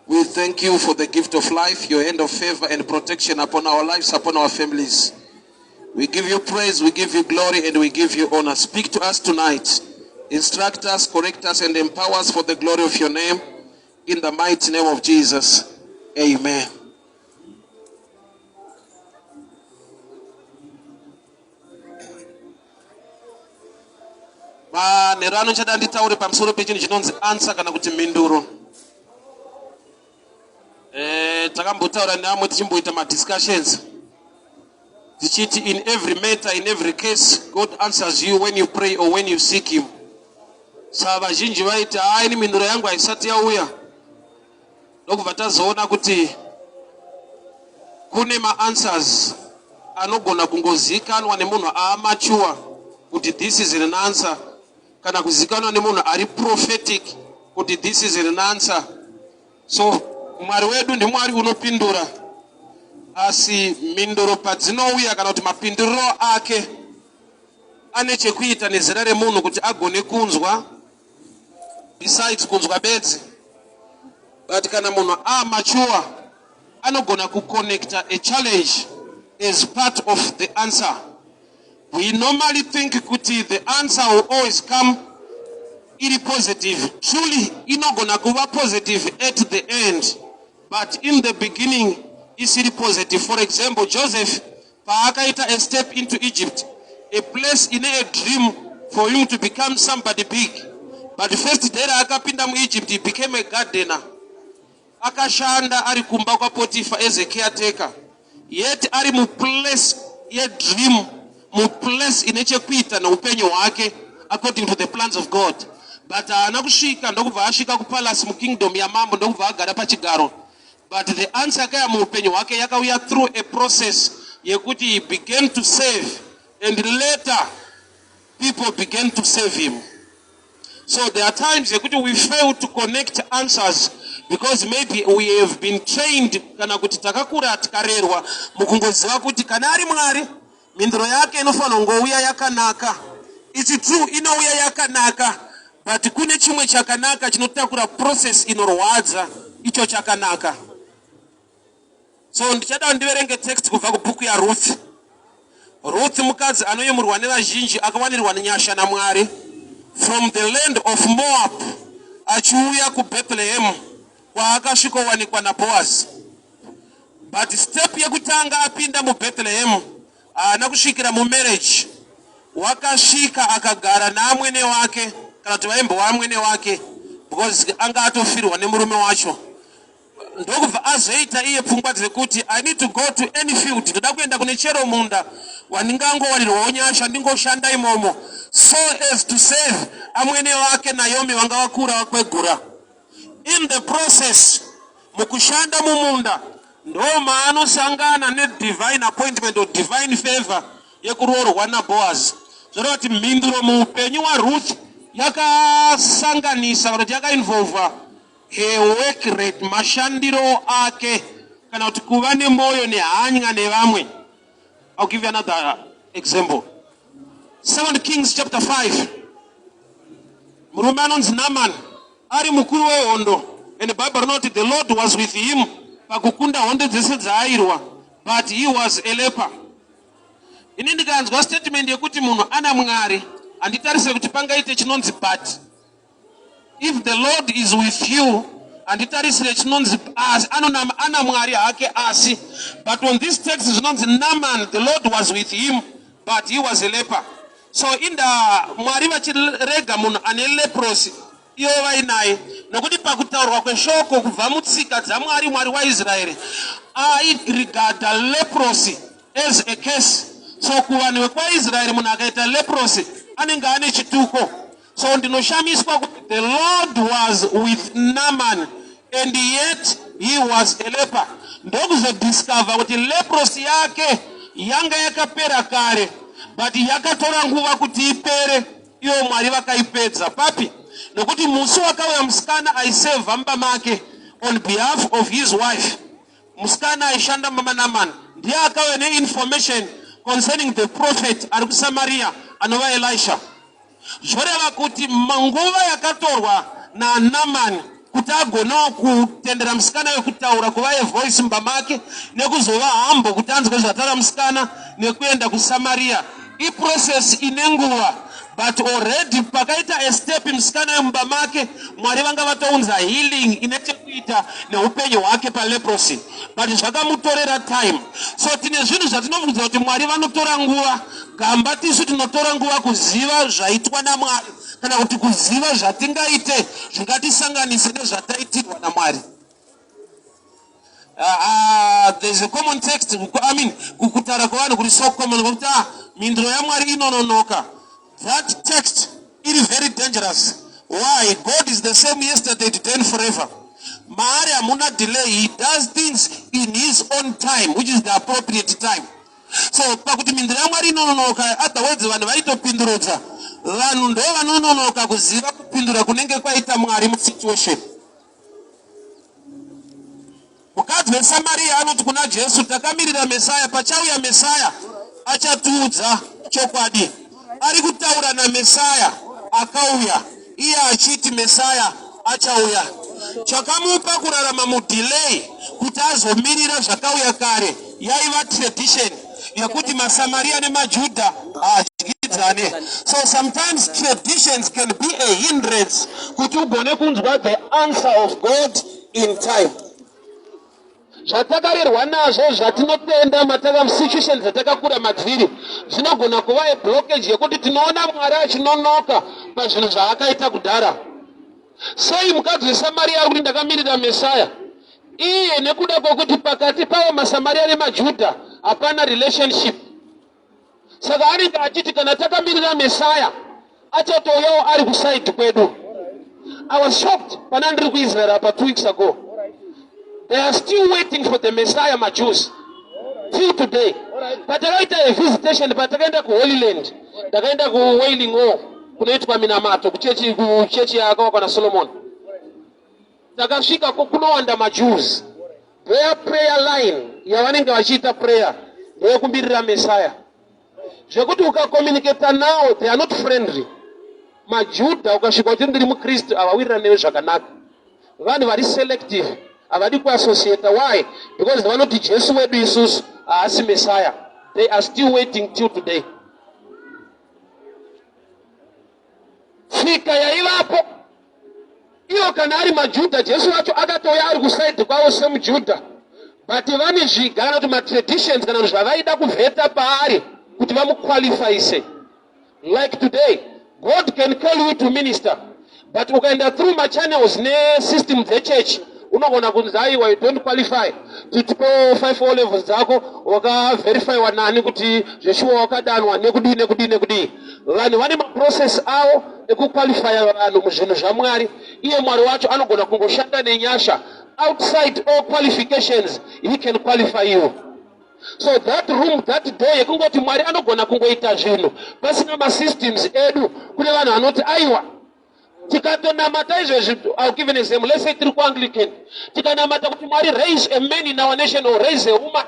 We thank you for the gift of life, your hand of favor and protection upon our lives, upon our families. We give you praise, we give you glory, and we give you honor. Speak to us tonight. Instruct us, correct us, and empower us for the glory of your name. In the mighty name of Jesus. Amen. Nerano chada nditaure pamusoro pechinhu chinonzi answer kana kuti minduro. Takambotaura neamwe tichimboita madiscussions. Tichiti in every matter, in every case, God answers you when you pray or when you seek him. Saka vazhinji vaita ini minduro yangu haisati yauya. Ndokubva tazoona kuti kune ma-answers anogona kungozikanwa nemunhu amature kuti this is an answer, kana kuzikanwa nemunhu ari prophetic kuti this is an answer. So Mwari wedu ndi Mwari unopindura, asi minduro padzinouya kana kuti mapinduriro ake ane chekuita nezera remunhu kuti agone kunzwa, besides kunzwa bedzi. But kana munhu mature anogona kuconnecta a challenge as part of the answer. We normally think kuti the answer will always come iri positive. Truly inogona kuva positive at the end, but in the beginning isiri positive. For example, Joseph paakaita a step into Egypt, a place in a dream for him to become somebody big. But the first day akapinda mu Egypt, he became a gardener. Akashanda ari kumba kwa Potiphar as a caretaker. Yet ari mu place ye dream, mu place inechekuita na upenyo wake according to the plans of God. But anakushika ndokubva ashika ku palace mu kingdom ya mambo ndokubva agara pachigaro. But the answer kaya mu upenyo wake yakauya through a process yekuti he began to save, and later people began to save him. So there are times yekuti we fail to connect answers because maybe we have been trained kana kuti takakura tikarerwa mukungoziva kuti kana ari Mwari minduro yake inofana ngouya yakanaka. It's true inouya yakanaka, but kune chimwe chakanaka chinotakura process inorwadza icho chakanaka. So ndichada ndiverenge text kubva kubhuku ya Ruth. Ruth mukadzi anoyemurwa nevazhinji akawanirwa nenyasha naMwari from the land of Moab achiuya ku Bethlehem kwaakasvikowanikwa naBoaz. But step yekutanga apinda mu Bethlehem haana kusvikira mu marriage. Wakasvika akagara naamwene wake kana kuti vaimbo waamwene wake because anga atofirwa nemurume wacho. Ndokubva azoita iye pfungwa dzekuti I need to go to any field, ndoda kuenda kune chero munda wandingangowanirwawo nyasha ndingoshanda imomo, so as to save amwene wake Naomi wanga vakura vakwegura. In the process mukushanda mumunda ndo maanosangana ne divine appointment or divine favor yekuroorwa naBoaz. Zvoreva kuti mhinduro muupenyu waRuth yakasanganisa kana kuti yakainvolva her work rate, mashandiro ake, kana kuti kuva nemoyo nehanya nevamwe. I'll give you another example. 2 Kings chapter 5. Murume anonzi Naaman ari mukuru wehondo, and the Bible noted the Lord was with him pakukunda hondo dzese dzaairwa, but he was a leper. Ini ndikanzwa statement yekuti munhu ana Mwari handitarisire kuti pangaite chinonzi but. If the Lord is with you, handitarisire chinonzi ana Mwari hake asi. But on this text chinonzi Naaman, the Lord was with him, but he was a leper. So in the Mwari vachirega munhu ane leprosy iyo vainaye, nokuti pakutaurwa kweshoko kubva mutsika dzaMwari, Mwari waIsraeri airegarda leprosy as a curse. So kuvanhu vekwaIsraeri munhu akaita leprosy anenge ane chituko. So ndinoshamiswa kuti the Lord was with Naaman and yet he was a leper. Ndokuzodiscover kuti leprosy yake yanga yakapera kare, but yakatora nguva kuti ipere, iyo Mwari vakaipedza. Papi? Nokuti musi wakauya musikana aisevha mumba make on behalf of his wife. Musikana aishanda mama Naaman ndiye akauya neinformation concerning the prophet ari kuSamaria anova Elisha. Zvoreva kuti manguva yakatorwa naNaaman kuti agona kutendera musikana wekutaura kuva voice mumba make nekuzova hambo kuti anzwe zvataura musikana nekuenda kuSamaria. Process ine nguva, but already pakaita a step musikana wemumba make, Mwari vanga vatounza healing ine chekuita neupenyu hwake paleprosy, but zvakamutorera time. So tine zvinhu zvatinofungidzira kuti Mwari vanotora nguva, gamba tisu tinotora nguva kuziva zvaitwa naMwari kana kuti kuziva zvatingaite zvingatisanganise nezvataitirwa naMwari. There's a common text, I mean, kukutara kwavanhu kuri so common kuti mindiro yaMwari inononoka. That text is very dangerous. Why? God is the same yesterday, today, and forever. Mari amuna delay. He does things in his own time, which is the appropriate time. So, pakuti mindiro yaMwari inononoka, otherwise vanhu vaitopindurudza. Vanhu ndo vanononoka kuziva kupindura kunenge kwaita Mwari musituation. Mukadzi weSamaria anoti kuna Jesu, takamirira Mesaya, pachauya Mesaya achatiudza chokwadi. Ari kutaura naMesaya akauya, iye achiti Mesaya achauya. Chakamupa kurarama mudelay kuti azomirira zvakauya kare yaiva tradition yakuti maSamaria nemaJudha adyidzane. So sometimes traditions can be a hindrance kuti ugone kunzwa the answer of God in time. Zvatakarerwa nazvo zvatinotenda situations zvatakakura madziri zvinogona kuva a blockage yekuti tinoona Mwari achinonoka pazvinhu zvaakaita kudhara. Sei mukadzi weSamaria ari kuti ndakamirira Mesaya? Iye nekuda kwokuti pakati pavo maSamaria nemaJudha hapana relationship. Saka anenge achiti kana takamirira Mesaya achatouyawo ari kusaidi kwedu. I was shocked pana ndiri kuIsrael apa 2 weeks ago. They are still waiting for the Messiah, my Jews, till today. But they write a visitation, but they go to Holy Land. They go to Wailing Hall, kunaitwa Minamato, kuchechi ya kwa Solomon. Takashika kunoanda my Jews. Their prayer line, ya wanenge wachita prayer, they kumbirira Messiah. Zvekuti ukakommunicate now, they are not friendly. Majuda ukashika kuti ndiri muKristu avawirira newe zvakanaka. Vanhu vari selective. Avadi kuassociate. Why? Because they wanoti Jesu wedu isusu haasi Messiah. They are still waiting till today. Fika yaivapo iyo kana ari maJudha, Jesu wacho akatoya ari kusaidi kwavo semuJudha. But vane zvigara kuti matraditions kana zvavaida kuvheta paari kuti vamuqualifyise. Like today, God can call you to minister, but ukaenda through machannels ne system dzechurch unogona kunzi aiwa you don't qualify. Titipo 5 O levels dzako wakaverify wanani kuti zveshuwa wakadanwa nekudii. Vanhu vane maprocess avo ekuqualifya vanhu muzvinhu zvaMwari. Iye Mwari wacho anogona kungoshanda nenyasha. Outside all qualifications, he can qualify you. So that room, that door, yekungoti Mwari anogona kungoita zvinhu pasina masystems edu. Kune vanhu vanoti aiwa tikatonamata izvezvi. I'll give an example. Let's say tiri kuAnglican, tikanamata kuti Mwari raise a man in our nation or raise a woman,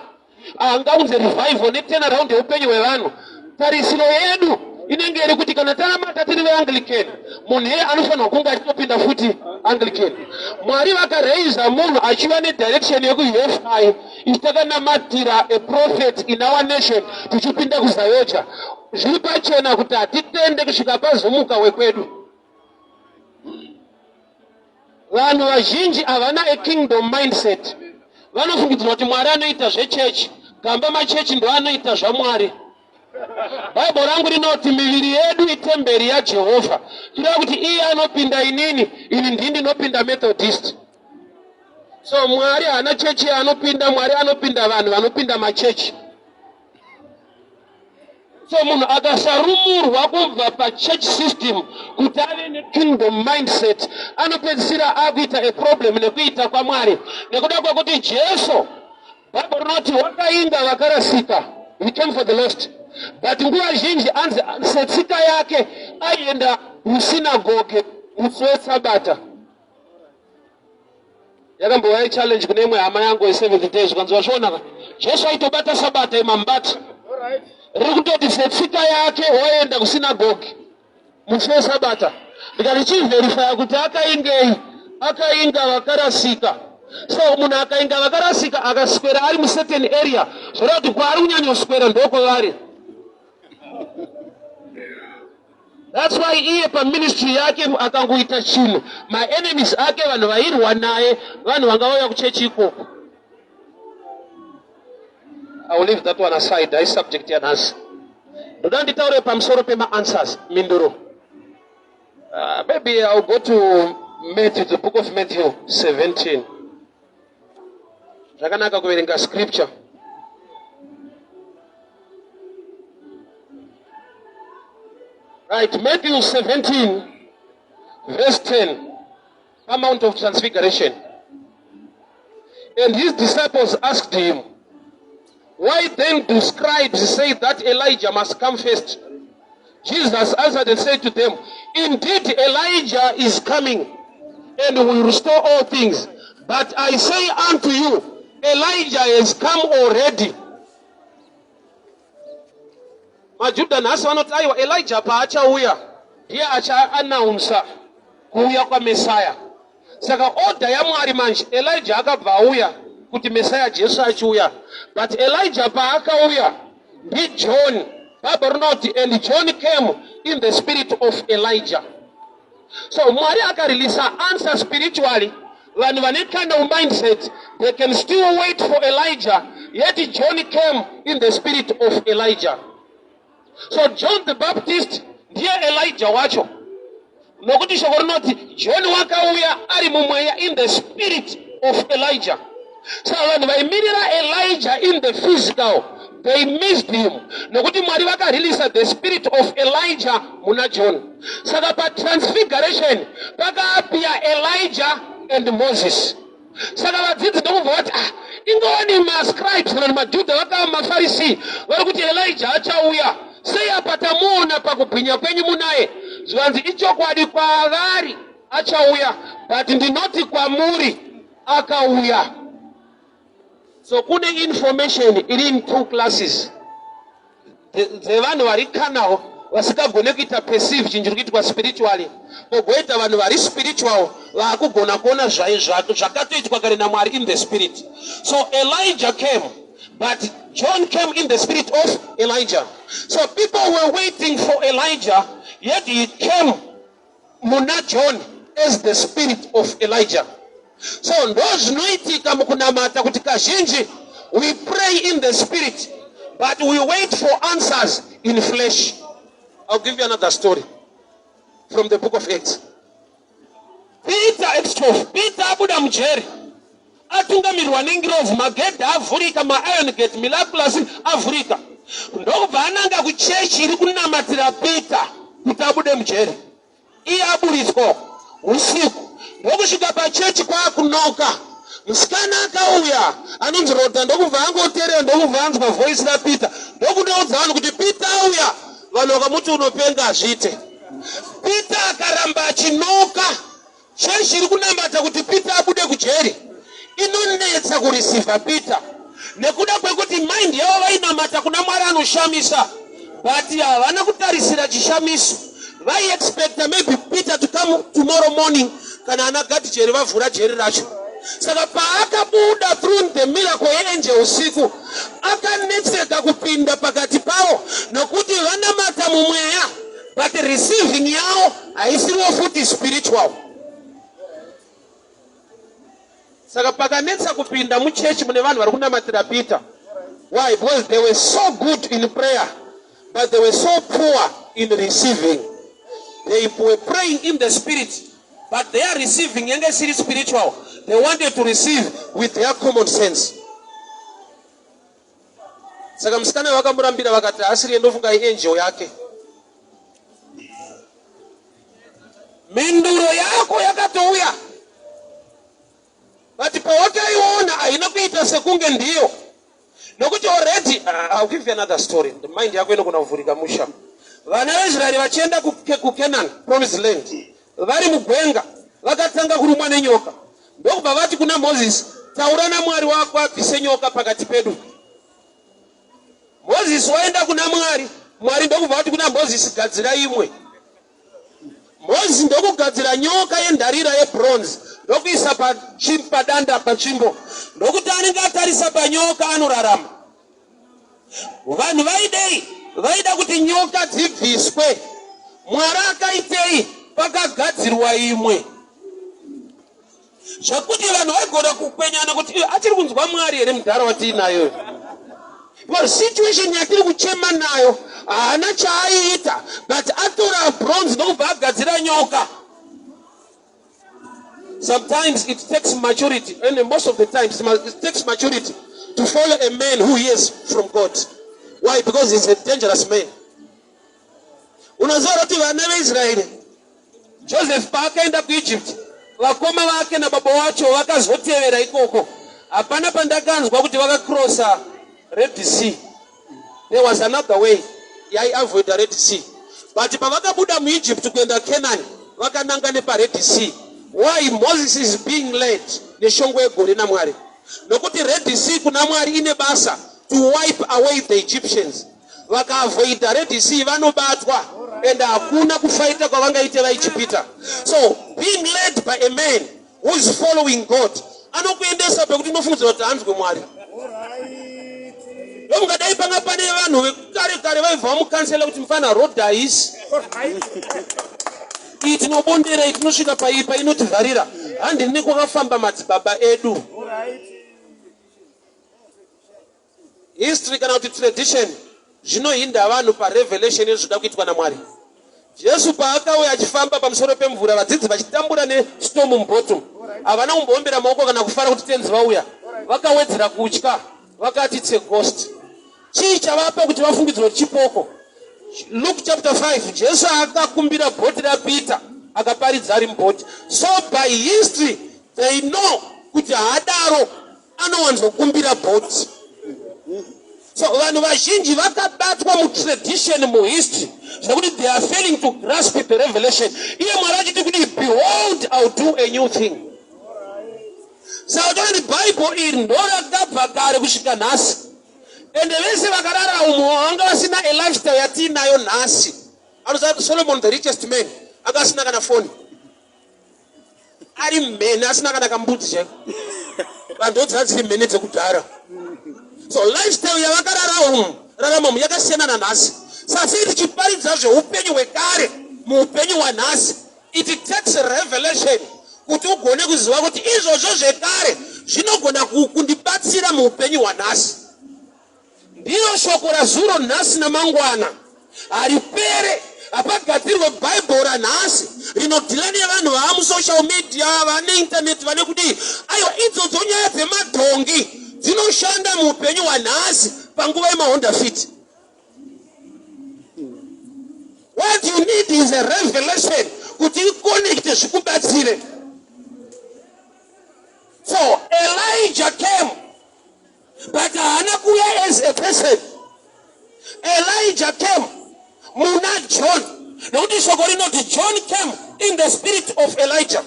angaunze revival neturn around yeupenyu hwevanhu. Tarisiro yedu inenge iri kuti kana tanamata tiri veAnglican, munhu iye anofanirwa kunge achitopinda futi Anglican. Mwari vakareisa munhu achiva nedirection yekuUFI, isi takanamatira a prophet in our nation tichipinda kuZayocha. Zviri pachena kuti hatitende kusvika pazumuka wekwedu. Vanhu vazhinji havana a kingdom mindset. Vanofungidzira kuti Mwari anoita zvechechi, gamba machechi ndo anoita zvaMwari. Bible rangu rinoti miviri yedu itemberi yaJehovha. Tinoda kuti iye anopinda inini ndini ndinopinda Methodist. So Mwari hana chechi anopinda, Mwari anopinda vanhu vanopinda machechi. So munhu akasarumurwa kubva pachurch system kuti ave nekingdom mindset, anopedzisira akuita a problem nekuita kwaMwari. Nekuda kwekuti Jesu, Bible rinoti wakainga vakarasika, he came for the lost. But nguva zhinji anzi setsika yake aienda musinagoge musi weSabata. Yakambova challenge kune imwe hama yangu ye7 days, ukanzi wazviona Jesu aitobata Sabata imambata. Riri kutoti setsika yake waenda kusinagoge musi weSabata. Ndikati chiverifya kuti akaingei akainga vakarasika. So munhu akainga vakarasika akaswera ari mucertain area zvoreva kuti kwaari kunyanyoswera ndokwavari. That's why iye paministry yake akangoita chinhu maenemies ake vanhu vairwa naye vanhu vangauya kuchechi ikoko. I will leave that one aside. I subject yanhasi. Ndoda nditaure pamusoro pema-answers minduro. Maybe I'll go to Matthew, the book of Matthew 17. Zvakanaka kuverenga scripture. Right, Matthew 17, verse 10, Mount of Transfiguration. And his disciples asked him, why then do scribes say that Elijah must come first? Jesus answered and said to them, indeed Elijah is coming and will restore all things. But I say unto you, Elijah has come already. Majuda nasi vanoti aiwa Elijah paachauya ndiye acha-announce kuuya kwaMesaya. Saka order yaMwari manje Elijah akabva auya kuti Mesaya Jesu achiuya. But Elijah paakauya ndi John. Bible note, and John came in the spirit of Elijah. So Mwari akarelease answer spiritually. Vanhu vane kind of mindset, they can still wait for Elijah. Yet John came in the spirit of Elijah. So John the Baptist ndiye Elijah wacho. Nokuti shoko rinoti John wakauya ari mumweya in the spirit of Elijah. So vanhu vaimirira Elijah in the physical, they missed him. Nokuti Mwari vakarelease the spirit of Elijah muna John. Saka pa transfiguration pakaapia Elijah and Moses. Saka vadzidzi ndokubva vati ingoni mascribes kana maJudha vakava maFarisi vari kuti Elijah achauya. Sei apa tamuona pakubwinya kwenyu munaye zvanzi ichokwadi kwavari achauya, but ndinoti kwamuri akauya. So kune information iri in two classes. Dzevanhu vari carnal vasikagone kuita perceive chinhu chiri kuitwa spiritually, kogoita vanhu vari spiritual vaakugona kuona zvakatoitwa kare naMwari in the spirit. So Elijah came, but John came in the spirit of Elijah. So people were waiting for Elijah, yet he came muna John as the spirit of Elijah. So ndozvinoitika mukunamata kuti kazhinji we pray in the spirit, but we wait for answers in flesh. I'll give you another story from the book of Acts. Peter Acts 12. Peter abuda mujeri atungamirwa nengirozi, magedhi avhurika, mairon gate miraculous avhurika. Ndobva ananga kuchechi iri kunamatira Peter kuti abude mujeri. Iye aburiswa usiku. Ndokusvika pachechi kwaakunoka, musikana akauya anonzi Rodha, ndokubva angoteerera, ndokubva anzwa voice raPeter, ndokunoudza vanhu kuti Peter auya. Vanhu vakamuti unopenga azviite. Peter akaramba achinoka. Chechi iri kunamata kuti Peter abude kujeri inonetsa kureceiva Peter, nekuda kwekuti mind yavo vainamata kuna Mwari anoshamisa, but havana kutarisira chishamiso. Vaiexpecta maybe Peter to come tomorrow morning kana anagati jeri vavhura jeri racho. Saka paakabuda through the miracle yeangel usiku, akanetseka kupinda pakati pavo nokuti vanamata mumweya, but receiving yavo haisiriwo futi spiritual. Saka pakanetsa kupinda muchechi mune vanhu vari kunamatira Peter. Why? Because they were so good in prayer, but they were so poor in receiving. They were praying in the spirit, but they are receiving in the spiritual. They wanted to receive with their common sense. Saka musikana vakamurambira vakati asiri ndofunga angel yake. Minduro yako yakatouya. But pawakaiona haina kuita sekunge ndiyo. Nokuti already, I'll give you another story. The mind yako inogona kuvhurika musha. Vana veIsraeri vachienda kuCanaan, promised land. Vari mugwenga, vakatanga kurumwa nenyoka. Ndokubva vati kuna Moses, taura naMwari wako abvise nyoka pakati pedu. Moses waenda kuna Mwari, Mwari ndokubva vati kuna Moses, gadzira imwe. Moses ndokugadzira nyoka yendarira yebronze. ndokuisa padanda panzvimbo ndokuti anenge atarisa panyoka anorarama. Vanhu vaida kuti nyoka dzibviswe. Mwari akaitei? Pakagadzirwa imwe zvakuti vanhu vaigona kukwenyana kuti achiri kunzwa Mwari here mundaraunda tiinayo. Situation yatiri kuchema nayo haana chaaiita, but atora bronze ndokubva agadzira nyoka. Sometimes it takes maturity, and most of the times it takes maturity to follow a man who hears from God. Why? Because he's a dangerous man. Unazoa kuti vana veIsraeri, Joseph paakaenda kuEgypt, vakoma vake nababa wacho vakazotevera ikoko. Hapana pandakanzwa kuti vakakrosa Red Sea. There was another way avoid the Red Sea. But pavakabuda muEgypt kuenda Canaan, vakananga nepaRed Sea. Why? Moses is being led neshongwe yegore naMwari. Nokuti Red Sea kuna Mwari ine basa to wipe away the Egyptians. Vakaavoid the Red Sea vanobatwa and hakuna kufaita kwavangaite vaIjipita. So being led by a man who is following God anokuendesa pekuti unofungidzira kuti hanzwe Mwari. Mungadai panga pane vanhu vekare vaibva mukansela kuti mufana rodais iyi tinobondera iyi tinosvika paipa inotivharira handini kwakafamba madzibaba edu. History kana kuti tradition zvinohinda vanhu parevelation yezvinoda kuitwa naMwari. Jesu paakauya achifamba pamusoro pemvura, vadzidzi vachitambura nestorm mubottom, havana kumboombera maoko kana kufara kuti tenzi vauya. Vakawedzera kutya, vakati it's a ghost. Chii chavapa kuti vafungidzwa chipoko? Luke chapter 5, Jesu akakumbira bhoti raPeter akaparidza ari mubhoti. So by history they know kuti hadaro anowanzokumbira bhoti. So vanhu vazhinji vakabatwa mutradition muhistory zvekuti they are failing to grasp the revelation. Iye Mwari achiti kuti behold I will do a new thing. Saka kuti Bible iri ndorakabva kare kusvika nhasi. Ende vese vakarara umo vanga vasina a lifestyle yatinayo nhasi. Anoziva Solomon the richest man anga asina kana foni. Ari mhene asina kana kambudzi cheko. Vanhu ndodzadziri mhene dzekudhara. So lifestyle yavakarara umu raramo yakasiyana nanhasi. Sasi tichiparidza zveupenyu hwekare muupenyu hwanhasi. It takes a revelation kuti ugone kuziva kuti izvozvo zvekare zvinogona kundibatsira muupenyu hwanhasi. Ndiro shoko razuro nhasi namangwana. Haripere hapagadzirwe Bible ranhasi rinodhila nevanhu vamusocial media vane internet vane kuti aiwa idzodzo nyaya dzemadhongi dzinoshanda muupenyu hwanhasi panguva yemahonda fit. What you need is a revelation kuti iconnecte zvikubatsire. So Elijah came, but haana kuuya as a person. Elijah came muna John. Nokuti shoko rinoti John came in the spirit of Elijah.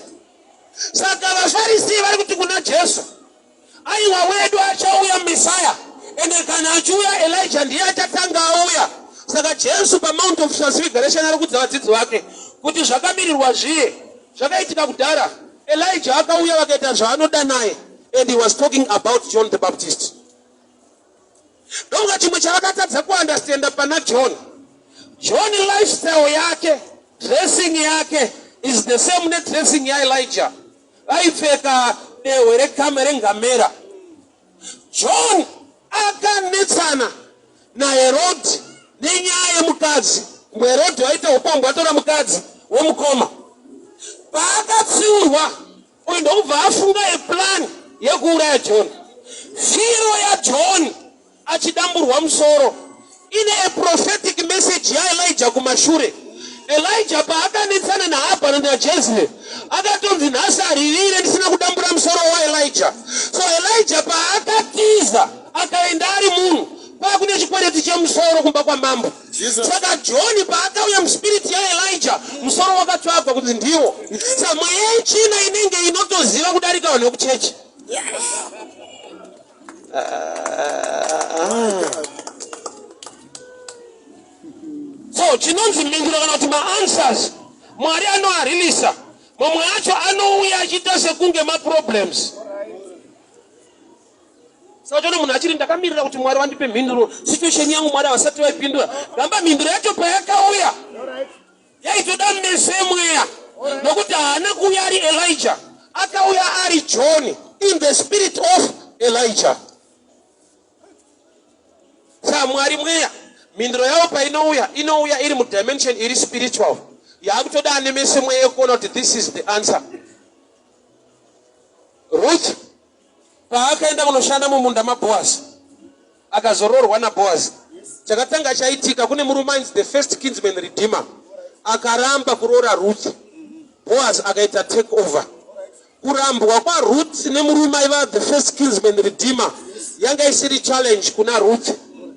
Saka vaFarisi vari kuti kuna Jesu, aiwa wedu achauya Messiah, ende kana achiuya Elijah ndiye achatanga auya. Saka Jesu paMount of Transfiguration ari kuudza vadzidzi vake kuti zvakamirirwa zviye zvakaitika kudhara. Elijah akauya vakaita zvaanoda naye, and he was talking about John the Baptist. Donga chimwe chavakatadza kuunderstanda pana John lifestyle yake, dressing yake is the same ne dressing ya Elijah. Aipfeka dehwe rekamere ngamera. John akanetsana naHerodhi nenyaya yemukadzi. Herodhi waita upombwe atora mukadzi womukoma. Paakatsiurwa uyu ndokubva afunga eplan yekuuraya John. Firo yaJohn achidamburwa musoro ine a prophetic message yaElijah kumashure. Elijah paakanetsana naAhabhari naJezebheri akatonzi nhasi aririre ndisina kudambura musoro waElijah. So Elijah paakatiza akaenda ari munhu paakune chikwereti chemusoro kumba kwamambo. Saka John paakauya muspiriti yaElijah musoro wakatsvagwa kuti ndiwo. Saka mweya yechina inenge inotoziva kudarika vanhu vekuchechi. So chinonzi mhinduro kana kuti maanswers Mwari anoarilisa Momwe acho anouya achita sekunge ma-problems. Saka munhu achiri ndakamirira kuti Mwari wandipe mhinduro, situation yangu Mwari havasati vaipindura. Gamba mhinduro yacho payakauya yaitoda mese mweya, nokuti haana kuuya ari Elijah, akauya ari John in the spirit of Elijah. Saka Mwari mweya, mhinduro yavo painouya iri mudimension iri spiritual. Yakutoda ane mese mweya kuona kuti this is the answer. Ruth paakaenda kunoshanda mumunda maBoaz, akazororwa naBoaz. Chakatanga chaitika, kune murume ainzi the first kinsman redeemer akaramba kuroora Ruth. Boaz akaita take over. Kurambwa kwaRuth nemurume aiva the first kinsman redeemer yanga isiri challenge kuna Ruth,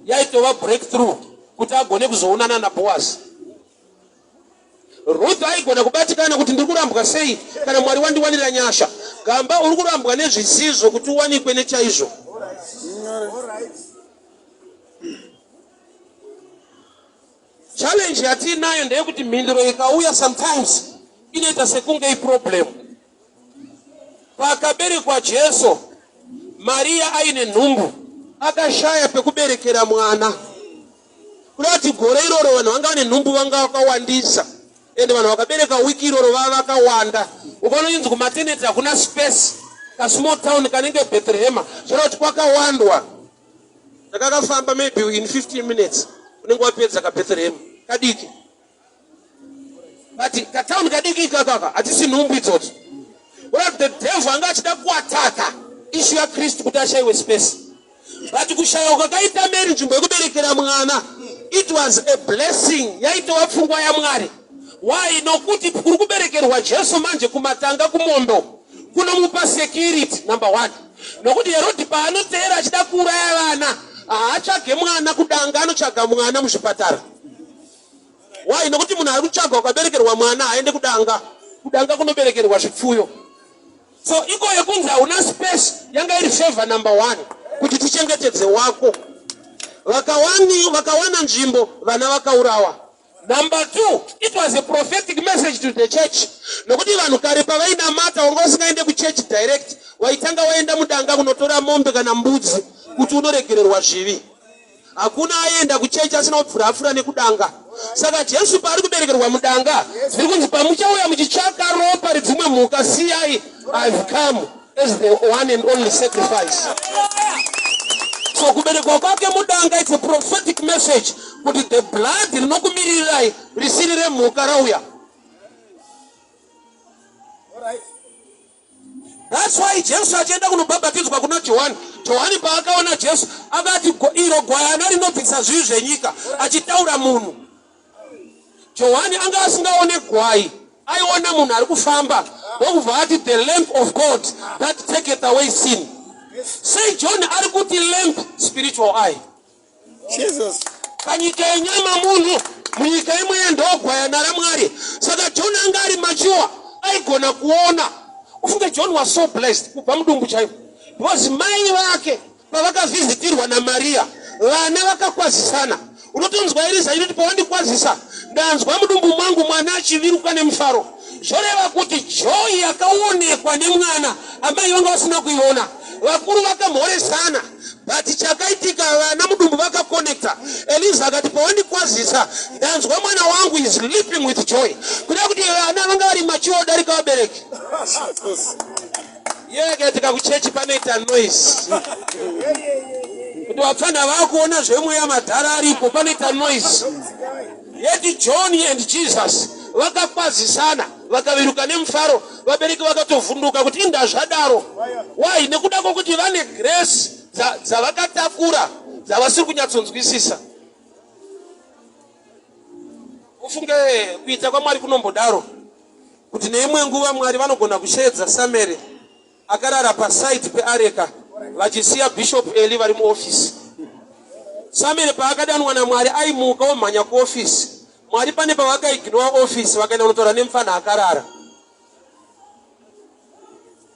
yaitova breakthrough kuti agone kuzoonana naBoaz. Ruth aigona kubatikana kuti ndiri kurambwa sei kana Mwari wandiwanira nyasha. Gamba uri kurambwa nezvisizvo kuti uwanikwe nechaizvo. Challenge yatinayo ndeyekuti mhinduro ikauya sometimes inoita sekunge iproblem. Pakaberekwa Jesu, Maria aine nhumbu akashaya pekuberekera mwana. Kuti gore iroro vanhu vanga vane nhumbu vanga vakawandisa, ende vanhu vakabereka wiki iroro vava vakawanda. Ukaona inzi kumaternity hakuna space, ka small town kanenge Bethlehem, zvino kuti kwakawandwa. Ndakakafamba maybe in 15 minutes unenge wapedza ka Bethlehem kadiki. But ka town kadiki kakaka hatisi nhumbu idzodzo. What the devil anga achida kuataka issue ya Kristu kuti ashaiwe space. But kushaya kwakaita Mary nzvimbo yekuberekera mwana, it was a blessing, yaitova pfungwa yaMwari. Why? Nokuti kuri kuberekerwa Jesu manje kumatanga kumondo kunomupa security number 1. Nokuti Herodi paanoteera achida kuuraya vana haatsvage mwana kudanga, anotsvaga mwana muzvipatara. Why? Nokuti munhu ari kutsvaga wakaberekerwa mwana haende kudanga kunoberekerwa zvipfuyo. So iko yekunzi hauna space yanga iri favor number 1 kuti tichengetedze wako. Vakawana nzvimbo vana vakaurawa. Number 2, it was a prophetic message to the church. Nokuti vanhu kare pavainamata wanga usingaende kuchurch direct, waitanga waenda mudanga kunotora mombe kana mbudzi kuti unoregererwa zvivi. Hakuna aenda kuchurch asina kupfurafura nekudanga. Saka Jesu paari kuberekerwa mudanga, zviri kunzi pamuchauya muchitsvaka ropa redzimwe mhuka, siyai, I've come as the one and only sacrifice. So kuberekwa kwake mudanga, it's a prophetic message kuti the blood rinokumirirai risirire mhuka rauya. That's why Jesu achienda kunobhabhatidzwa kuna Johani. Johani paakaona Jesu akati iro gwayana rinobvisa zvivi zvenyika, achitaura munhu. Johani anga asingaone gwai, aiona munhu ari kufamba, wokubva ati the lamp of God that taketh away sin. Say John ari kuti lamp, spiritual eye. Jesus. Panyika yenyama munhu, munyika imwe yendogwayana raMwari. Saka John anga ari mature, aigona kuona. Ufunge John was so blessed kubva mudumbu chaipo, because mai vake pavakavizitirwa naMaria, vana vakakwazisana. Unotonzwa Elisa inoti pawandikwazisa ndanzwa mudumbu mwangu mwana achiviruka nemufaro. Zvoreva kuti joy yakaonekwa nemwana amai vanga vasina kuiona. Vakuru vakamhoresana, but chakaitika vana mudumbu vakakonekta. Elisa akati pawandikwazisa ndanzwa mwana wangu is leaping with joy. Kuda kuti vana vanga vari machiwa kudarika vabereki. Yakatika kuchechi panoita noise. Kuti vapfana vakuona zvemweya madhara aripo panoita noise. Yet John and Jesus vakakwazisana, vakaviruka nemufaro, vabereki vakatovhunduka kuti indazvadaro. Why? Nekuda kwokuti vane grace dzavakatakura dzavasiri kunyatsonzwisisa. Ufunge kuita kwaMwari kunombodaro kuti neimwe nguva Mwari vanogona kushedza Samuel akarara pasite peareka vachisiya Bishop Eli vari muofisi. Samuel paakadanwa naMwari aimuka omhanya kuofisi. Mwari pane pavakaignora office vakaenda kunotaura nemufana akarara.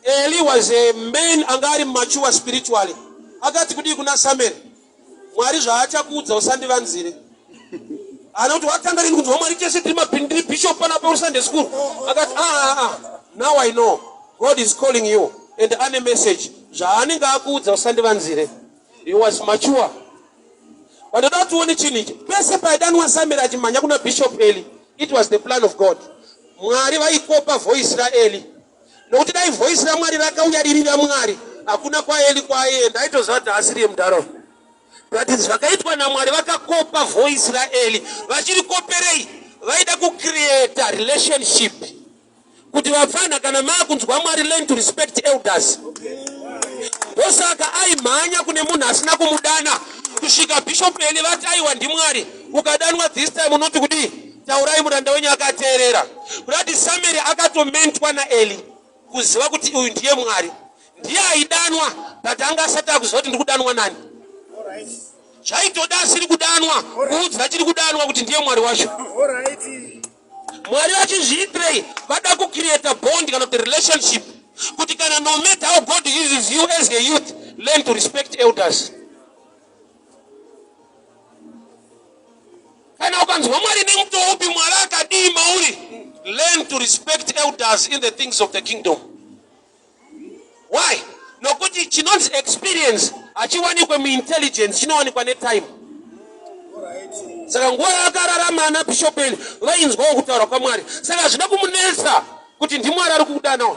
Eli was a man anga ari mature spiritually. Akati kudii kuna Samuel, Mwari zvaachakuudza usandivanzire. Ana kuti watanga rini kunzwa Mwari chese tiri mabhindiri bishop pana pa Sunday school. Akati Now I know God is calling you. And any message, he was mature. But I don't want to change. Bishop Eli. It was the plan of God. Mwari vaikopa voice ra Eli. Nokuti dai voice ra Mwari rakauyaririra Mwari. Hakuna kwa Eli kwaenda. Aitozvati asiri mudaro. But zvakaitwa naMwari vakakopa voice ra Eli. Vachirikoperei. Vaida kucreate a relationship. Kuti vafana kana makunzwa Mwari learn to respect elders. Ndosaka aimhanya kune munhu asina kumudana. Kusvika Bishop Eli vati aiwa ndiMwari. Ukadanwa this time unoti kudi taurai muranda wenyu akateerera. Kuti Samuel akatomentwa naEli kuziva kuti uyu ndiye Mwari. Ndiye aidanwa but anga asati akuziva kuti ndikudanwa nani. Chaitoda asiri kudanwa kuudza achiri kudanwa kuti ndiye Mwari wacho. Mwari vachizviitirei vada kucreate a bond kana kuti relationship kuti kana no matter how God uses you as a youth, learn to respect elders. Kana ukanzwa Mwari nemutopi Mwari akadii mauri, learn to respect elders in the things of the kingdom. Why? Nokuti chinonzi experience achiwanikwe muintelligence chinowanikwa netime. Saka nguva yakararama na Bishop Eli vainzwawo kutaura kwaMwari. Saka zvina kumunetsa kuti ndiMwari ari kudanawo.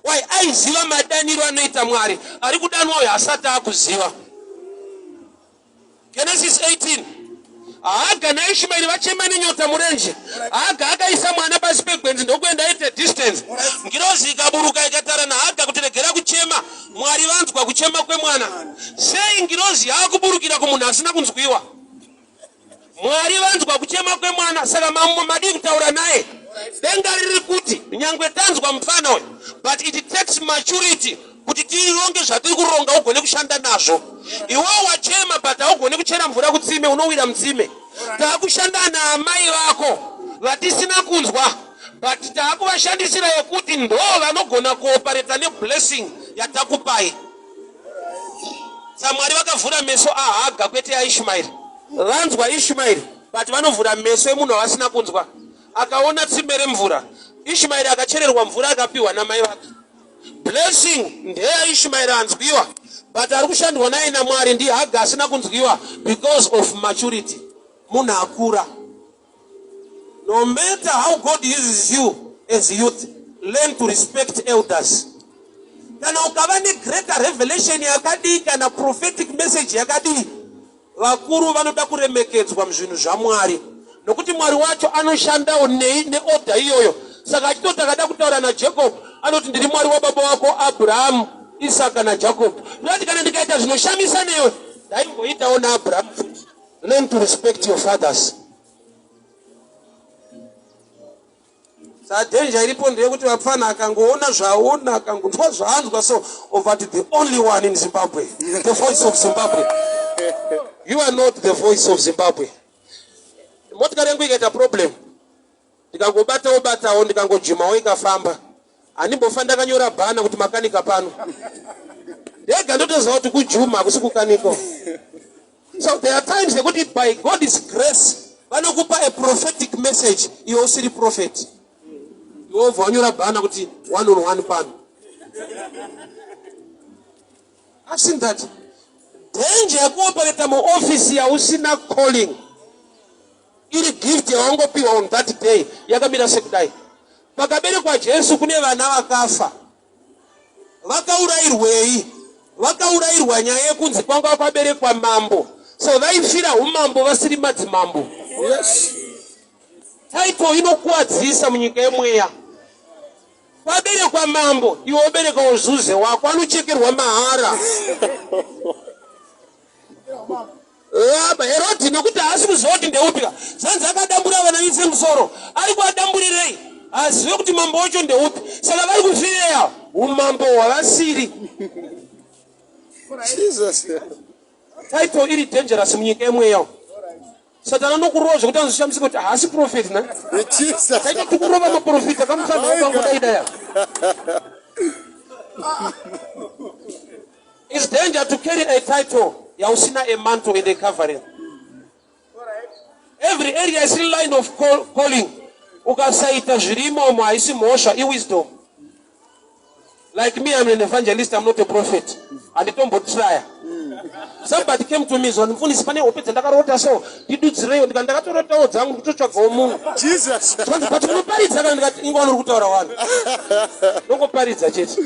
Why? Aiziva madaniro anoita Mwari. Ari kudanwa uyo asati akuziva. Genesis 18. Haga naIshmaeri vachema nenyota murenje. Haga akaisa mwana pasi pegwenzi ndokuenda aite distance. Ngirozi ikaburuka ikatara naHaga kuti regera kuchema. Mwari vanzwa kuchema kwemwana. Sei ngirozi yakuburukira kumunhu asina kunzwiwa. Mwari vanzwa kuchema kwemwana. Saka madi kutaura naye. Denga riri kuti nyangwe tanzwa mfana uyu. But it takes maturity kuti tironge zvatiri kuronga ugone kushanda nazvo. Iwewe wachema but haugone kuchera mvura kutsime unowira mutsime. Taakushanda naamai vako vatisina kunzwa but taakuvashandisira yekuti ndo vanogona kuoperata neblessing yatakupai. Samwari vakavhura meso aHaga kwete yaIshmaeri. Vanzwa Ishmaeri but vanovhura meso emunhu wasina kunzwa. Akaona tsime remvura. Ishmaeri akachererwa mvura akapiwa namai vake. Blessing ndeyaIshmaeri anzwiwa but ari kushandwa naye naMwari ndiHaga asina kunzwiwa because of maturity. Munhu akura. No matter how God uses you as youth, learn to respect elders. Kana ukava ne greater revelation yakadii kana prophetic message yakadii, vakuru vanoda kuremekedzwa muzvinhu zvaMwari. Nokuti Mwari wacho anoshandawo neorder iyoyo. Saka achitoti akada kutaura naJacob anoti ndiri Mwari wababa wako Abraham, Isaka naJacob. Ndati kana ndikaita zvinoshamisa newe ndaimboitawo naAbraham futi. Learn to respect your fathers. Sa danger iripo ndeyekuti vapfana akangoona zvaona akangonzwa zvaanzwa so over to the only one in Zimbabwe, the voice of Zimbabwe. You are not the voice of Zimbabwe. Motikari yangu ikaita problem. Ndikangobatawo ndikangojimawo ikafamba. Handimbofa ndakanyora bhana kuti makanika pano. Ndega ndotoziva kuti kujuma hakusi kukaniko. So there are times that by God's grace, vanokupa a prophetic message. You also the prophet. You over vanyora bhana kuti one on one pan. I've seen that. Danger yakuoperate mu office ya usina calling. Ili gift yawangopiwa on that day yakamira sekudai. Pakaberekwa Jesu kune vana vakafa. Vakaurairwei. Vakaurairwa nyaya yekunzi kwanga kwaberekwa mambo. So vaifira umambo vasiri madzimambo. Yes. Title inokuwadzisa munyika yemweya. Kwaberekwa mambo, iwe obereka uzuze wako anochekerwa mahara. Herodi nokuti haasi kuziva kuti ndeupika. Zanzi akadambura vana vise musoro. Ari kuadamburirei. Azive kuti mambo wacho ndeupi. Saka vari kufireya umambo hwavasiri. Jesus. Title iri dangerous munyika yemweya. Satana nokurova zvekuti anozoshamisa kuti haasi prophet na. Jesus. Taita tukurova maprofita kamufana wakangodaidaya. It's danger to carry a title. Yausina a mantle in the covering. Every area is in line of calling. Ukasaita zvirimo haisi mhosva, wisdom. Like me, I'm an evangelist, I'm not a prophet. And don't but try. Somebody came to me, so I'm going to Spanish open and I got so. Did you say, and I got to Jesus. But you Paris, I got in one route or one. Don't go Paris, that's it.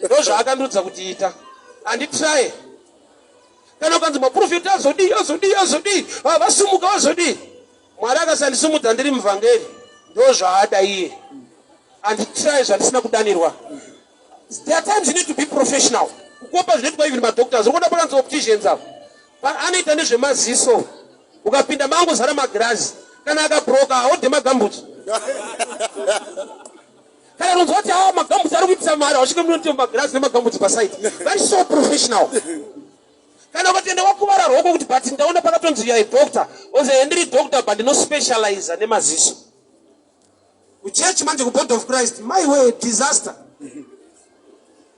Those are going to eat. And it's try. Can I come to my prophet? So di. Vasumuka so di. Maraga and Sumut and Rim Vangel. Those are die. And it tries and it's not Danirwa. There are times you need to be professional. Ukopa zile kwa hivi ni doctors, ukopa balance opticians hapo. But anita nisho maziso. Ukapinda mangu salama grazi. Kana aka broker ote magambuti. Kana runzoti hawa magambuti ari kuipisa mara, washike mnunti magrazi na magambuti pa site. That is so professional. Kana ukatenda wakubara roko kuti but ndaona pakatonzi ya doctor. Oze endiri doctor but no specializer ne maziso. Church manje ku Body of Christ, my way disaster.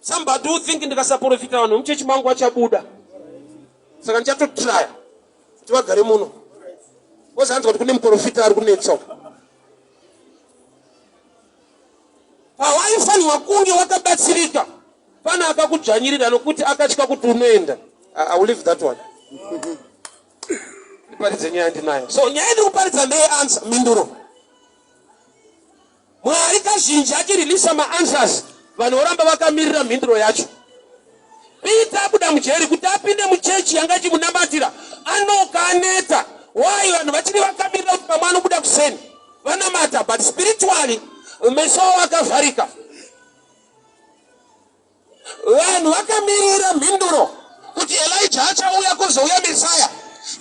Somebody do think ndikasaprofita vanhu muchechi mangu achabuda. Saka ndichatotry. Tivagare muno. Wozanzwa kuti kune muprofita ari kunetsa. Pawaifanirwa kunge wakabatsirika. Pana akakudzvanyirira nokuti akatya kuti unoenda. I will leave that one. Ndiparidze nyaya ndinayo. So nyaya ndiri kuparidza ndeyeanswer minduro. Mwari kazhinji achireleasa maanswers. Vanhu voramba vakamirira mhinduro yacho. Peter abuda mujeri kuti apinde muchechi yanga ichimunamatira. Anoka aneta. Why vanhu vachiri vakamirira kuti pamwe anobuda kuseni. Vanamata but spiritually meso vakavharika. Vanhu vakamirira mhinduro kuti Elijah achauya kuzouya Messiah.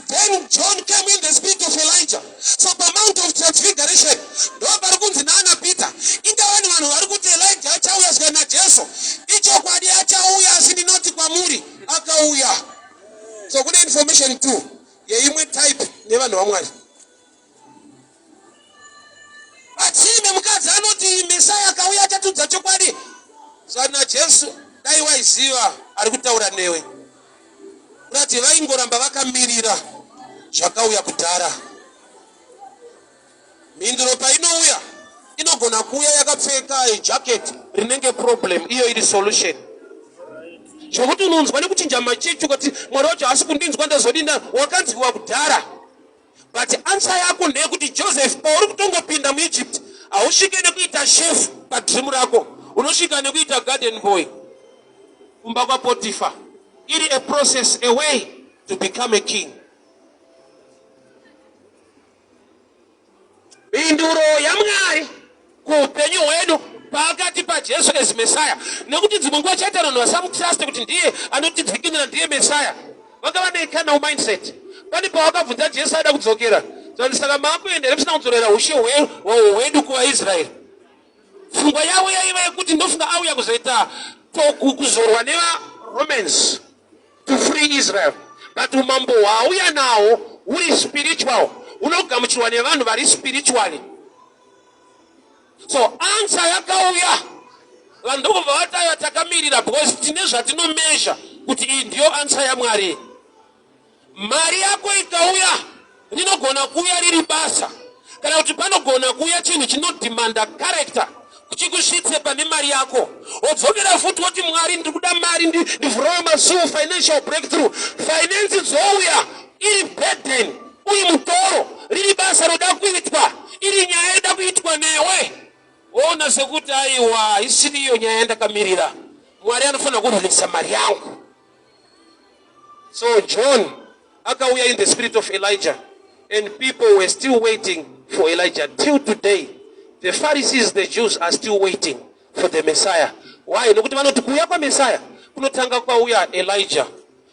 Then John came in the spirit of Elijah. So the Mount of Transfiguration, nobody kunzi nana Peter. Indawani vanhu vari kuti Elijah achauya sika na Jesu. Icho kwadi achauya asini noti kwa muri akauya. So kune information too. Yeimwe type nevanhu vamwari. Achime mukadzi anoti Messiah akauya achatudza chokwadi. Sana Jesu dai waiziva ari kutaura newe. Kuti vaingoramba vakamirira zvakauya kudhara. Mhinduro painouya inogona kuuya yakapfeka jacket rinenge problem, iyo iri solution. Zvokuti unonzwa nekuchinja machechi kuti mwari wacho hasi kundinzwa ndazodinda wakanzwiwa kudhara. But answer yako ndeyekuti Joseph pauri kutongopinda muEgypt hausvike nekuita chef padream rako, unosvika nekuita garden boy kumba kwaPotiphar. It is a process, a way to become a king. Mhinduro yaMwari kuupenyu hwedu pakati paJesu as Messiah. Nekuti dzimwe nguva chaita vanhu vasamutrust kuti ndiye anotidzikinira, ndiye Messiah. Vakava nekana mindset. Pane pavakabvunza Jesu ada kudzokera. Saka maakuenda remusina kudzorera ushe hwedu kuvaIsraeri. Pfungwa yavo yaiva yekuti ndofunga auya kuzoita kuzorwa nevaRomans to free Israel. But umambo hwauya nawo uri spiritual, unogamuchirwa nevanhu vari spiritually. So answer yakauya. Vanhu ndokubva vataiva takamirira because tine zvatinomeasure kuti iyi ndiyo answer yaMwari. Mari yako ikauya rinogona kuuya riri basa, kana kuti panogona kuuya chinhu chinodhimanda character kuchikusvitse pane mari yako. Wodzokera futi woti Mwari ndiri kuda mari ndivhurawo masuo, financial breakthrough. Finance dzouya iri burden, uyi mutoro, riri basa roda kuitwa, iri nyaya yoda kuitwa newe. Woona sekuti aiwa isiri iyo nyaya yandakamirira. Mwari anofanira kurwisa mari yangu. So John akauya in the spirit of Elijah, and people were still waiting for Elijah till today. The Pharisees, the Jews, are still waiting for the Messiah. Why? Nokuti vanoti kuuya kwa Messiah kunotanga kwauya Elijah.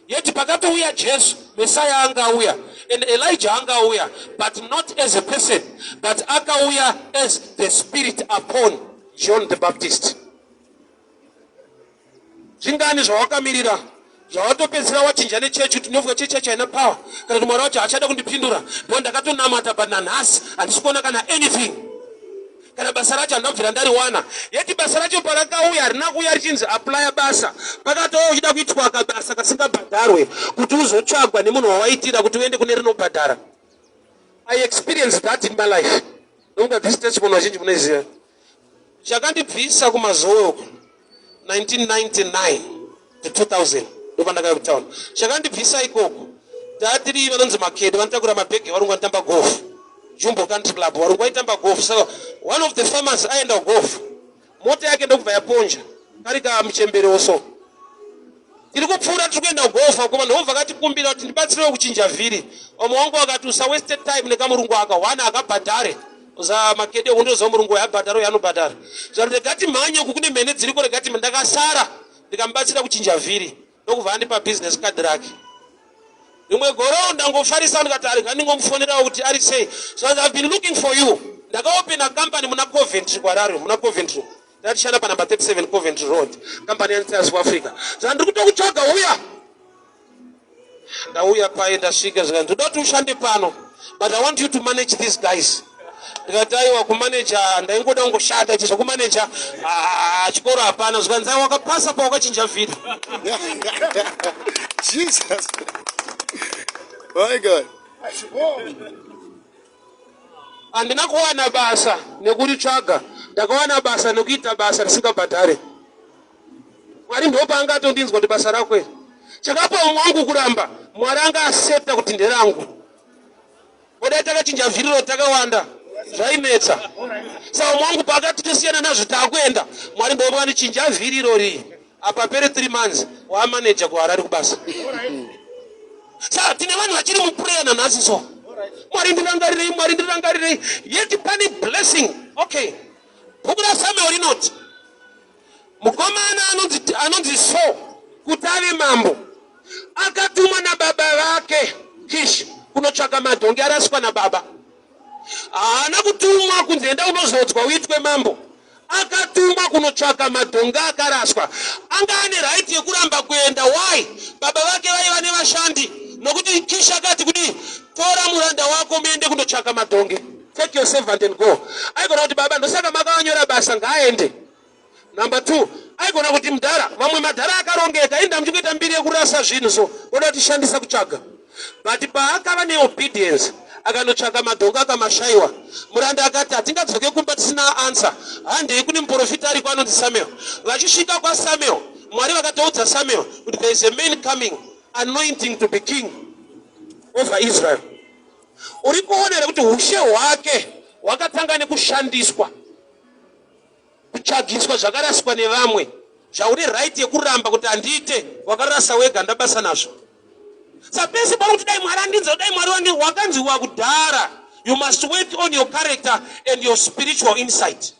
Yet pakatouya Jesu, Messiah angauya, and Elijah angauya, but not as a person, but akauya as the Spirit upon John the Baptist. Zvingani zvawakamirira zvawatopedzera wachinja nechechi kuti ndinovuka chechi haina power, kana kuti Mwari wacho hachada kundipindura, ndipo ndakatonamata but nanhasi handisi kuona kana anything. Kana basa racho handabvira ndariwana. Yeti basa racho parakauya harina kuuya richinzi apply basa. Pakatouya uchida kuitwa kabasa kasingabhadharwe kuti uzotsvagwa nemunhu wawaitira kuti uende kune rinobhadhara. I experienced that in my life. Nonga this testimony vazhinji munoziva. Chakandibvisa kumazowe uku 1999 to 2000 ndopandakaya kutown chakandibvisa ikoko tatiri vanonzi makede vanotakura mabhegi varungu vanotamba golf Jumbo Country Club varungu vaitamba golf. So one of the farmers aenda golf mota yake ndokubva yaponja kari kamuchembere so tiri kupfuura tiri kuenda golf akoma ndobva akatikumbira kuti ndibatsirewo kuchinja vhiri omwe wangu akati usa wasted time nekamurungu akawana akabhadhare uza makede undoziva murungu wayabhadhara uyanobhadhara zvaro regati mhanye uku kune mhene dziriko regati ndakasara ndikamubatsira kuchinja vhiri ndokubva andipa business card rake rimwe goro ndangofarisa ndikati arikandingomufonerawo kuti ari sei so I've been looking for you ndakaopena company muna Coventry kwararo muna Coventry ndatishanda pa number 37 Coventry Road company yanzi South Africa so ndiri kutokutsvaga uya ndauya paye ndasvika zvika ndoda kuti ushande pano but I want you to manage these guys ndikati aiwa kumanager ndaingoda kungoshanda chizva kumanager chikoro hapana zvikanzi wakapasa pawakachinja vhiri Jesus. My God. Andina kuwana basa nekuritsvaga ndakawana basa nekuita basa risingabhadhare Mwari ndopa anga atondinzwa kuti basa rako iri chakapa mwangu kuramba Mwari anga aseta kuti nderangu bodai takachinja vhiriro takawanda zvainetsa saka mwangu pakati tosiyana nazvo takuenda Mwari ndopa kandichinja vhiriro rii apa pere 3 months wamanager kuharari kubasa saka tine vanhu vachiri muprayer nanhasi so Mwari ndirangarirei yeti pane blessing. Okay, bhuku raSamuel rinoti mukomana anonzi Saul kuti ave mambo akatumwa nababa vake Kishi kunotsvaka madhongi araswa nababa. Haana kutumwa kunzi enda unozodzwa uitwe mambo, akatumwa kunotsvaka madhongi akaraswa. Anga ane right yekuramba kuenda. Why? Baba vake vaiva nevashandi nokuti Kishi akati kuti tora muranda wako muende kundotsvaka madhongi, take your servant and go. Aigona kuti baba ndosaka makavanyora basa ngaaende. Number 2, aigona kuti mudhara vamwe madhara akarongeka enda muchikuita mbiri yekurasa zvinhu so oda kutishandisa kutsvaga. But paakava neobedience akandotsvaka madhongi akamashayiwa, muranda akati hatingadzoke kumba tisina answer, handei kune muprofita ariko anonzi Samuel. Vachisvika kwaSamuel, Mwari vakatoudza Samuel kuti there is a man coming anointing to be king over Israel. Uri kuonera kuti ushe hwake hwakatanga nekushandiswa kutsvagiswa zvakaraswa nevamwe zvauri right yekuramba kuti handiite wakarasa wega ndabasa nazvo. Sapesi pari kuti dai Mwari andinza, dai Mwari wandinza, wakanziwa kudhara. You must work on your character and your spiritual insight.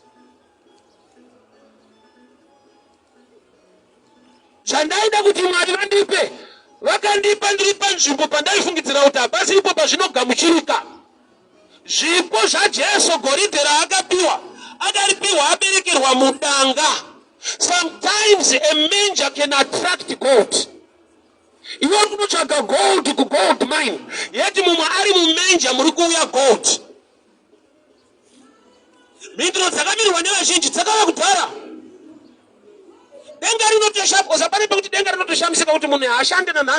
Zvandaida kuti Mwari vandipe, vakandipa ndiri panzvimbo pandaifungidzira kuti hapasi ipo pazvinogamuchirika. Zvipo zvaJesu, goridhe raakapiwa, akaripiwa aberekerwa mudanga. Sometimes a manger can attract gold. Iwe uri kunotsvaga gold kugold mine, yeti mumwe ari mumenja muri kuuya gold. Mhinduro dzakamirwa nevazhinji dzakava kudhara. Denga rinotoshamisa, pane pekuti denga rinotoshamisika kuti munhu haashande nanhasi.